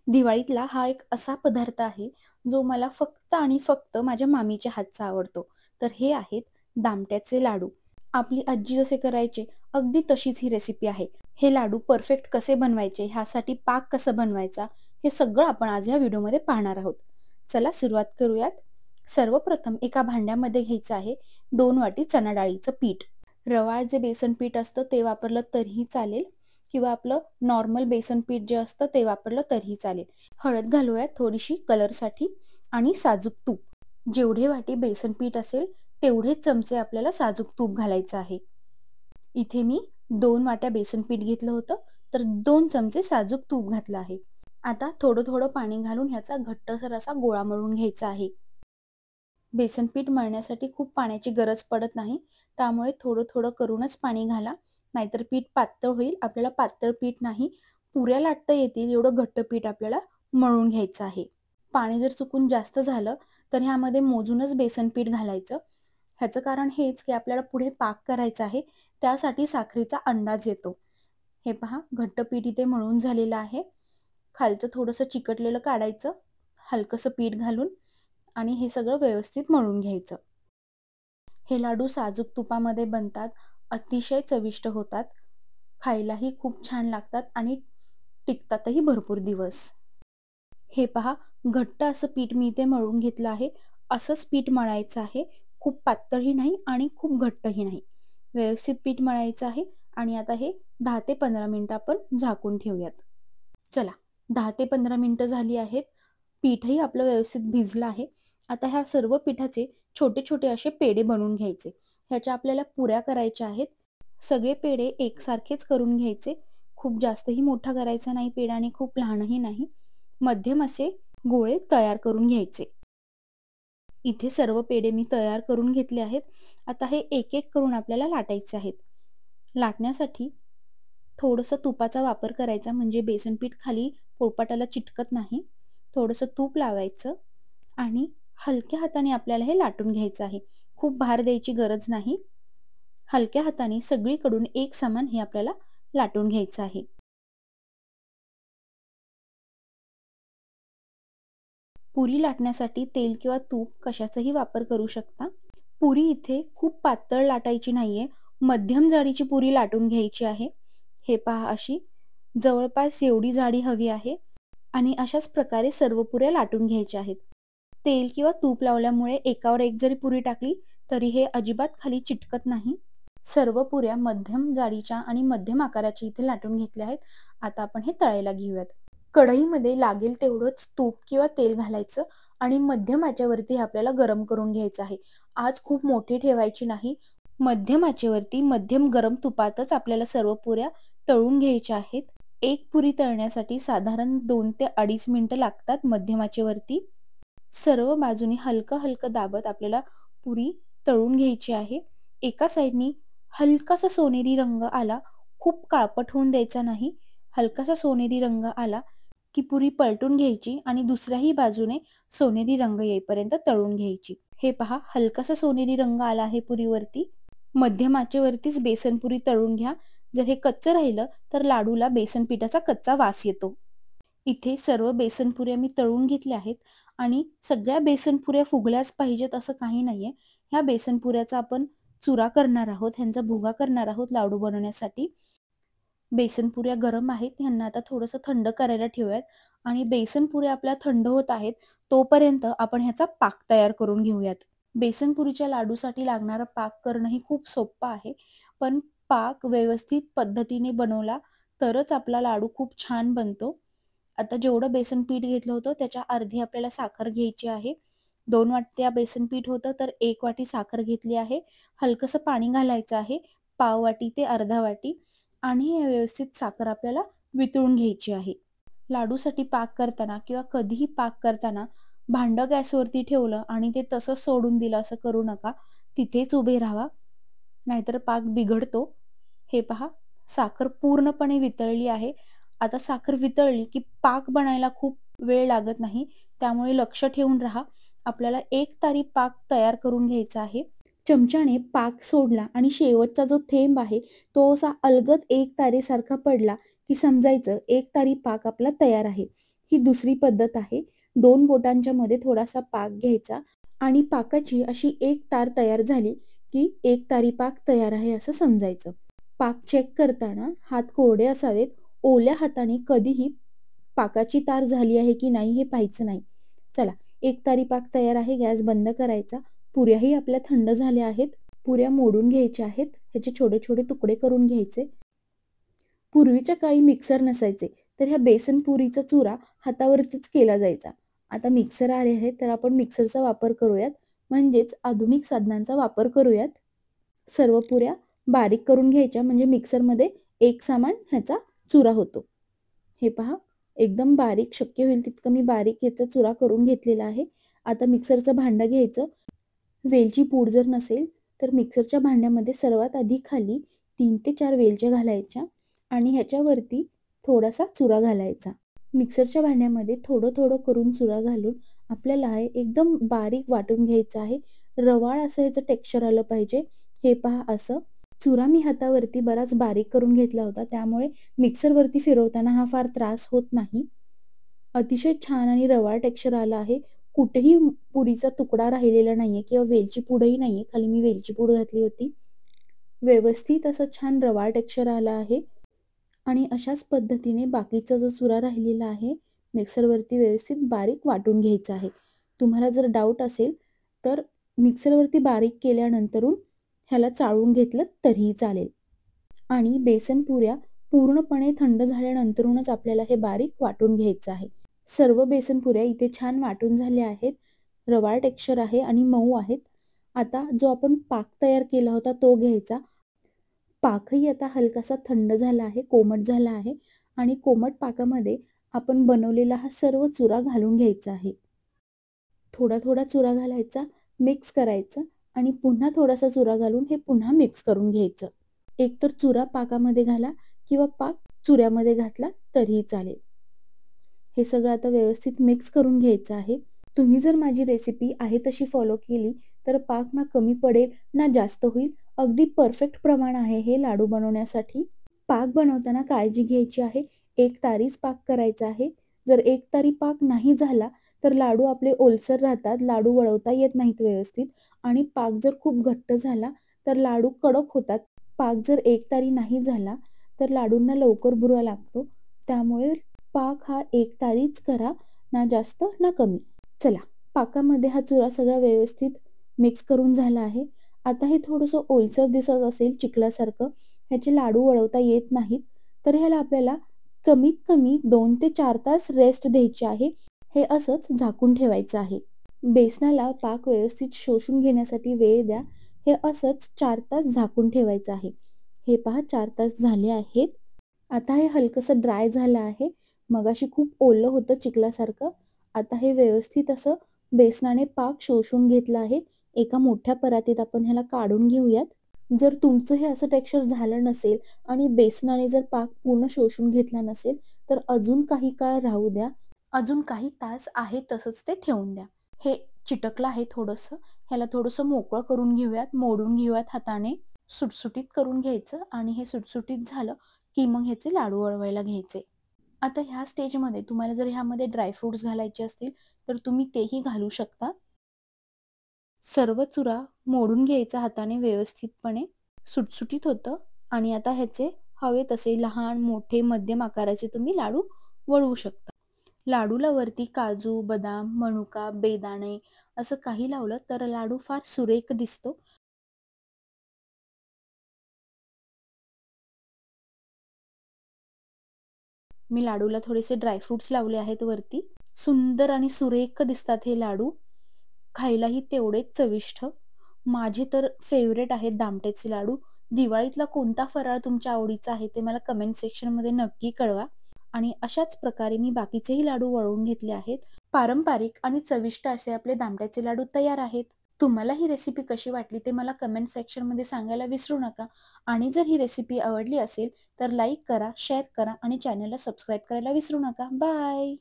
दिवाळीतला हा एक असा पदार्थ आहे, जो मला फक्त आणि फक्त माझ्या मामीच्या हातचा आवडतो. तर हे आहेत दामट्याचे लाडू. आपली आजी जसे करायचे, अगदी तशीच ही रेसिपी आहे. हे लाडू परफेक्ट कसे बनवायचे, ह्यासाठी पाक कसा बनवायचा, हे सगळं आपण आज या व्हिडिओमध्ये पाहणार आहोत. चला सुरुवात करूयात. सर्वप्रथम एका भांड्यामध्ये घ्यायचं आहे 2 वाटी चणा डाळीचं पीठ. रवा जे बेसन पीठ असतं ते वापरलं तरीही चालेल किंवा आपलं नॉर्मल बेसन पीठ जे असतं ते वापरलं तरीही चालेल. हळद घालूयात थोडीशी कलरसाठी आणि साजूक तूप. जेवढे वाटी बेसन पीठ असेल तेवढेच चमचे आपल्याला साजूक तूप घालायचं आहे. इथे मी 2 वाट्या बेसन पीठ घेतलं होतं, तर 2 चमचे साजूक तूप घातलं आहे. आता थोडं थोडं पाणी घालून ह्याचा घट्टसर असा गोळा मळून घ्यायचा आहे. बेसन पीठ मळण्यासाठी खूप पाण्याची गरज पडत नाही, त्यामुळे थोडं थोडं करूनच पाणी घाला, नाहीतर पीठ पातळ होईल. आपल्याला पातळ पीठ नाही, पुऱ्या लाटता येतील एवढं घट्ट पीठ आपल्याला मळून घ्यायचं आहे. पाणी जर चुकून जास्त झालं तर ह्यामध्ये मोजूनच बेसन पीठ घालायचं. ह्याचं कारण हेच की आपल्याला पुढे पाक करायचा आहे, त्यासाठी साखरेचा अंदाज येतो. हे पहा, घट्ट पीठ इथे मळून झालेलं आहे. खालचं थोडंसं चिकटलेलं काढायचं, हलकंसं पीठ घालून आणि हे सगळं व्यवस्थित मळून घ्यायचं. हे लाडू साजूक तुपामध्ये बनतात, अतिशय चविष्ट होतात, खायलाही खूप छान लागतात आणि टिकतातही भरपूर दिवस. हे पहा, घट्ट असं पीठ मी इथे मळून घेतलं आहे. असंच पीठ मळायचं आहे, खूप पातळही नाही आणि खूप घट्टही नाही. व्यवस्थित पीठ मळायचं आहे आणि आता हे 10 ते 15 मिनिटं आपण झाकून ठेवूयात. चला, 10 ते 15 मिनिटं झाली आहेत. पीठही आपलं व्यवस्थित भिजलं आहे. आता ह्या सर्व पिठाचे छोटे छोटे असे पेढे बनवून घ्यायचे. ह्याच्या आपल्याला पुऱ्या करायच्या आहेत. सगळे पेढे एकसारखेच करून घ्यायचे. खूप जास्तही मोठा करायचा नाही पेढा आणि खूप लहानही नाही. मध्यम असे गोळे तयार करून घ्यायचे. इथे सर्व पेढे मी तयार करून घेतले आहेत. आता हे एक एक करून आपल्याला लाटायचे आहेत. लाटण्यासाठी थोडंसं तुपाचा वापर करायचा, म्हणजे बेसन पीठ खाली पोळपाटाला चिटकत नाही. थोडंसं तूप लावायचं आणि हलक्या हाताने आपल्याला हे लाटून घ्यायचं आहे. खूप भार द्यायची गरज नाही. हलक्या हाताने सगळीकडून एक समान हे आपल्याला लाटून घ्यायचं आहे. पुरी लाटण्यासाठी तेल किंवा तूप कशाचाही वापर करू शकता. पुरी इथे खूप पातळ लाटायची नाहीये, मध्यम जाडीची पुरी लाटून घ्यायची आहे. हे पहा, अशी जवळपास एवढी जाडी हवी आहे आणि अशाच प्रकारे सर्व पुऱ्या लाटून घ्यायच्या आहेत. तेल किंवा तूप लावल्यामुळे एकावर एक जरी पुरी टाकली तरी हे अजिबात खाली चिटकत नाही. सर्व पुऱ्या मध्यम जाडीच्या आणि मध्यम आकाराच्या इथे लाटून घेतल्या आहेत. आता आपण हे तळायला घेऊयात. कढईमध्ये लागेल तेवढंच तूप किंवा तेल घालायचं आणि मध्यम आचेवरती आपल्याला गरम करून घ्यायचं आहे. आज खूप मोठी ठेवायची नाही. मध्यम आचेवरती मध्यम गरम तुपातच आपल्याला सर्व पुऱ्या तळून घ्यायच्या आहेत. एक पुरी तळण्यासाठी साधारण 2 ते 2.5 मिनिटं लागतात मध्यम आचेवरती. सर्व बाजूनी हलकं हलकं दाबत आपल्याला पुरी तळून घ्यायची आहे. एका साईडनी हलकासा सोनेरी रंग आला, खूप काळपट होऊन द्यायचा नाही. हलकासा सोनेरी रंग आला की पुरी पलटून घ्यायची आणि दुसऱ्याही बाजूने सोनेरी रंग येईपर्यंत तळून घ्यायची. हे पहा, हलकासा सोनेरी रंग आला आहे पुरीवरती. मध्यम आचेवरतीच बेसन पुरी तळून घ्या. जर हे कच्चं राहिलं तर लाडूला बेसन पिठाचा कच्चा वास येतो. इथे सर्व बेसन पुऱ्या मी तळून घेतल्या आहेत आणि सगळ्या बेसन पुऱ्या फुगल्याच पाहिजेत असं काही नाहीये. ह्या बेसन पुऱ्याचा आपण चुरा करणार आहोत, ह्यांचा भुगा करणार आहोत लाडू बनवण्यासाठी. बेसन पुऱ्या गरम आहेत, ह्यांना आता थोडंसं थंड करायला ठेवूयात आणि बेसन पुऱ्या आपल्या थंड होत आहेत तोपर्यंत आपण ह्याचा पाक तयार करून घेऊयात. बेसन पुरीच्या लाडूसाठी लागणारा पाक करणंही खूप सोपं आहे, पण पाक व्यवस्थित पद्धतीने बनवला तरच आपला लाडू खूप छान बनतो. आता जेवढं बेसन पीठ घेतलं होतं त्याच्या अर्धी आपल्याला साखर घ्यायची आहे. 2 वाट्या बेसन पीठ होतं तर 1 वाटी साखर घेतली आहे. हलकंसं पाणी घालायचं आहे, पाव वाटी ते अर्धा वाटी, आणि हे व्यवस्थित साखर आपल्याला वितळून घ्यायची आहे. लाडूसाठी पाक करताना किंवा कधीही पाक करताना भांडं गॅसवरती ठेवलं आणि ते तसंच सोडून दिलं असं करू नका. तिथेच उभे राहावा, नाहीतर पाक बिघडतो. हे पहा, साखर पूर्णपणे वितळली आहे. आता साखर वितळली की पाक बनायला खूप वेळ लागत नाही, त्यामुळे लक्ष ठेवून राहा. आपल्याला एक तारी पाक तयार करून घ्यायचा आहे. चमच्याने पाक सोडला आणि शेवटचा जो थेंब आहे तो असा अलगद एक तारेसारखा पडला की समजायचं एक तारी पाक आपला तयार आहे. ही दुसरी पद्धत आहे. 2 बोटांच्या मध्ये थोडासा पाक घ्यायचा आणि पाकाची अशी एक तार तयार झाली, की एक तारी पाक तयार आहे असं समजायचं. पाक चेक करताना हात कोरडे असावेत. ओल्या हाताने कधीही पाकाची तार झाली आहे की नाही हे पाहायचं नाही. चला, एक तारी पाक तयार आहे. गॅस बंद करायचा. पुऱ्याही आपल्या थंड झाल्या आहेत. पुऱ्या मोडून घ्यायच्या आहेत. ह्याचे छोटे छोटे तुकडे करून घ्यायचे. पूर्वीच्या काळी मिक्सर नसायचे, तर ह्या बेसन पुरीचा चुरा हातावरतीच केला जायचा. आता मिक्सर आले आहेत, तर आपण मिक्सरचा वापर करूयात, म्हणजेच आधुनिक साधनांचा वापर करूयात. सर्व पुऱ्या बारीक करून घ्यायच्या, म्हणजे मिक्सरमध्ये एक समान ह्याचा चुरा होतो. हे पहा, एकदम बारीक, शक्य होईल तितकं मी बारीक याचा चुरा करून घेतलेला आहे. आता मिक्सरचं भांडं घ्यायचं. वेलची पूड जर नसेल तर मिक्सरच्या भांड्यामध्ये सर्वात आधी खाली 3 ते 4 वेलच्या घालायच्या आणि ह्याच्यावरती थोडासा चुरा घालायचा. मिक्सरच्या भांड्यामध्ये थोडं थोडं करून चुरा घालून आपल्याला हे एकदम बारीक वाटून घ्यायचं आहे. रवाळ असं ह्याचं टेक्स्चर आलं पाहिजे. हे पहा असं. चुरा मी हातावरती बराच बारीक करून घेतला होता, त्यामुळे मिक्सरवरती फिरवताना हा फार त्रास होत नाही. अतिशय छान आणि रवाळ टेक्स्चर आलं आहे. कुठेही पुरीचा तुकडा राहिलेला नाहीये किंवा वेलची पूडही नाहीये. खाली मी वेलची पूड घातली होती. व्यवस्थित असं छान रवाळ टेक्स्चर आलं आहे आणि अशाच पद्धतीने बाकीचा जो चुरा राहिलेला आहे मिक्सरवरती व्यवस्थित बारीक वाटून घ्यायचा आहे. तुम्हाला जर डाऊट असेल तर मिक्सरवरती बारीक केल्यानंतरून ह्याला चाळून घेतलं तरीही चालेल. आणि बेसन पुऱ्या पूर्णपणे थंड झाल्यानंतरूनच आपल्याला हे बारीक वाटून घ्यायचं आहे. सर्व बेसन पुऱ्या इथे छान वाटून झाल्या आहेत. रवाळ टेक्स्चर आहे आणि मऊ आहेत. आता जो आपण पाक तयार केला होता तो घ्यायचा. पाकही आता हलकासा थंड झाला आहे, कोमट झाला आहे आणि कोमट पाकामध्ये आपण बनवलेला हा सर्व चुरा घालून घ्यायचा आहे. थोडा थोडा चुरा घालायचा, मिक्स करायचं आणि पुन्हा थोडासा चुरा घालून हे पुन्हा मिक्स करून घ्यायचं. एकतर चुरा पाकामध्ये घाला किंवा पाक चुऱ्यामध्ये घातला तरीही चालेल. हे सगळं आता व्यवस्थित मिक्स करून घ्यायचं आहे. तुम्ही जर माझी रेसिपी आहे तशी फॉलो केली तर पाक ना कमी पडेल ना जास्त होईल. अगदी परफेक्ट प्रमाण आहे हे लाडू बनवण्यासाठी. पाक बनवताना काळजी घ्यायची आहे. एक तारीच पाक करायचा आहे. जर एक तारी पाक नाही झाला तर लाडू आपले ओलसर राहतात, लाडू वळवता येत नाहीत व्यवस्थित आणि पाक जर खूप घट्ट झाला तर लाडू कडक होतात. पाक जर एक तारी नाही झाला तर लाडूंना लवकर बुरा लागतो. त्यामुळे पाक हा एक तारीच करा, ना जास्त ना कमी. चला, पाकामध्ये हा चुरा सगळा व्यवस्थित मिक्स करून झाला आहे. आता हे थोडंसं ओलसर दिसत असेल चिखलासारखं, ह्याचे लाडू वळवता येत नाहीत, तर ह्याला आपल्याला कमीत कमी 2 ते 4 तास रेस्ट द्यायची आहे. हे असंच झाकून ठेवायचं आहे. बेसनाला पाक व्यवस्थित शोषून घेण्यासाठी वेळ द्या. हे असंच 4 तास झाकून ठेवायचं आहे. हे पहा 4 तास झाले आहेत. आता हे हलकंसं ड्राय झालं आहे. मगाशी खूप ओलं होतं चिखलासारखं. आता हे व्यवस्थित असं बेसनाने पाक शोषून घेतला आहे. एका मोठ्या परातीत आपण ह्याला काढून घेऊयात. जर तुमचं हे असं टेक्स्चर झालं नसेल आणि बेसनाने जर पाक पूर्ण शोषून घेतला नसेल तर अजून काही काळ राहू द्या. अजून काही तास आहे तसंच ते ठेवून द्या. हे चिटकलं आहे थोडंसं. ह्याला थोडंसं मोकळं करून घेऊयात, मोडून घेऊयात हाताने. सुटसुटीत करून घ्यायचं आणि हे सुटसुटीत झालं की मग ह्याचे लाडू वळवायला घ्यायचे. आता ह्या स्टेजमध्ये तुम्हाला जर ह्यामध्ये ड्रायफ्रुट्स घालायचे असतील तर तुम्ही तेही घालू शकता. सर्व चुरा मोडून घ्यायचा हाताने व्यवस्थितपणे. सुटसुटीत होतं आणि आता ह्याचे हवे तसे लहान, मोठे, मध्यम आकाराचे तुम्ही लाडू वळवू शकता. लाडूला वरती काजू, बदाम, मनुका, बेदाणे असं काही लावलं तर लाडू फार सुरेख दिसतो. मी लाडूला थोडेसे ड्रायफ्रुट्स लावले आहेत वरती. सुंदर आणि सुरेख दिसतात हे लाडू. खायलाही तेवढेच चविष्ट. माझे तर फेवरेट आहेत दामट्याचे लाडू. दिवाळीतला कोणता फराळ तुमच्या आवडीचा आहे ते मला कमेंट सेक्शनमध्ये नक्की कळवा. आणि अशाच प्रकारे मी बाकीचेही लाडू वळवून घेतले आहेत. पारंपरिक आणि चविष्ट असे आपले दामट्याचे लाडू तयार आहेत. तुम्हाला ही रेसिपी कशी वाटली ते मला कमेंट सेक्शनमध्ये सांगायला विसरू नका. आणि जर ही रेसिपी आवडली असेल तर लाईक करा, शेअर करा आणि चॅनलला सबस्क्राईब करायला विसरू नका. बाय.